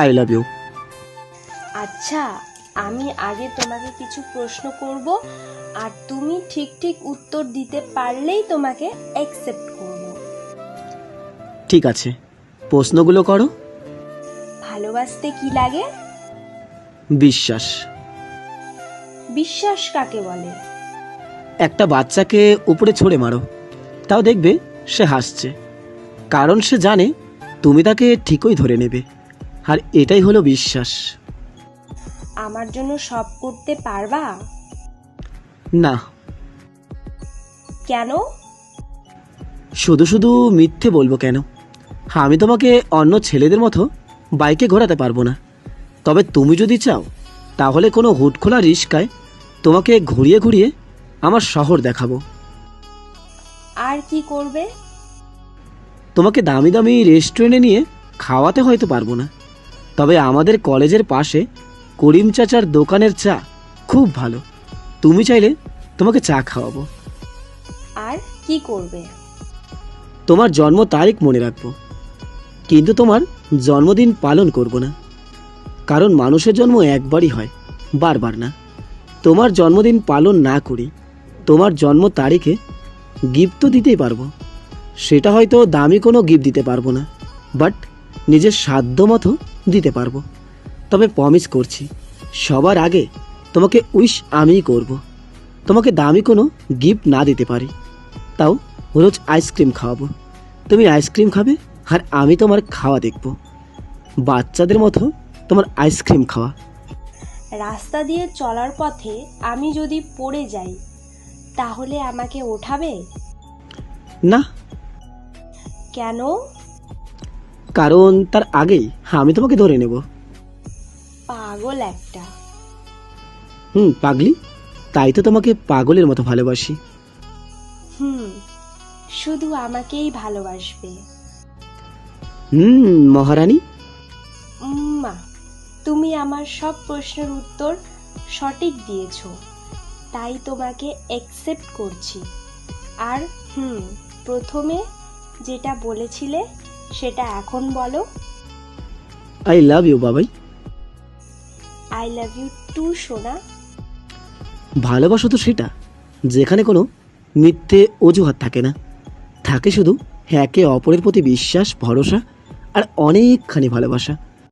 I love you. আচ্ছা, আমি আগে তোমাকে কিছু প্রশ্ন করব, আর তুমি ঠিক ঠিক উত্তর দিতে পারলেই তোমাকে অ্যাকসেপ্ট করব। ঠিক আছে, প্রশ্নগুলো করো। ভালোবাসতে কি লাগে? বিশ্বাস। বিশ্বাস কাকে বলে? একটা বাচ্চাকে উপরে ছুঁড়ে মারো, তাও দেখবে সে হাসছে, কারণ সে জানে তুমি তাকে ঠিকই ধরে নেবে, আর এটাই হলো বিশ্বাস। আমার জন্য সব করতে পারবা? না। কেন? শুধু শুধু মিথ্যে বলবো কেন? আমি তোমাকে অন্য ছেলেদের মতো বাইকে ঘোরাতে পারবো না, তবে তুমি যদি চাও তাহলে কোনো হুটখোলা রিস্কায় তোমাকে ঘুরিয়ে ঘুরিয়ে আমার শহর দেখাবো। আর কি করবে? তোমাকে দামি দামি রেস্টুরেন্টে নিয়ে খাওয়াতে হয়তো পারবো না, তবে আমাদের কলেজের পাশে করিম চাচার দোকানের চা খুব ভালো, তুমি চাইলে তোমাকে চা খাওয়াবো। আর কি করবে? তোমার জন্ম তারিখ মনে রাখবো, কিন্তু তোমার জন্মদিন পালন করব না, কারণ মানুষের জন্ম একবারই হয়, বারবার না। তোমার জন্মদিন পালন না করি তোমার জন্ম তারিখে গিফট তো দিতেই পারবো, সেটা হয়তো দামি কোনো গিফট দিতে পারবো না, বাট নিজের সাধ্য মতো দিতে পারবো। তবে প্রমিস করছি, সবার আগে তোমাকে উইশ আমিই করব। তোমাকে দামি কোনো গিফট না দিতে পারি, তাও রোজ আইসক্রিম খাওয়াবো, তুমি আইসক্রিম খাবে আর আমি তোমার খাওয়া দেখব, বাচ্চাদের মতো তোমার আইসক্রিম খাওয়া। রাস্তা দিয়ে চলার পথে আমি যদি পড়ে যাই, তাহলে আমাকে ওঠাবে? না। কেন? কারণ তার আগেই আমি তোমাকে ধরে নেব। পাগল একটা। পাগলি, তাই তো তোমাকে পাগলের মতো ভালোবাসি। শুধু আমাকেই ভালোবাসবে? মহারানী। মা, তুমি আমার সব প্রশ্নের উত্তর সঠিক দিয়েছো, তাই তোমাকে অ্যাকসেপ্ট করছি। আর প্রথমে যেটা বলেছিলে সেটা এখন বলো। আই লাভ ইউ বাবাই। আই লাভ ইউ টু সোনা। ভালোবাসা তো সেটা যেখানে কোনো মিথ্যে অজুহাত থাকে না, থাকে শুধু একে অপরের প্রতি বিশ্বাস, ভরসা আর অনেকখানি ভালোবাসা।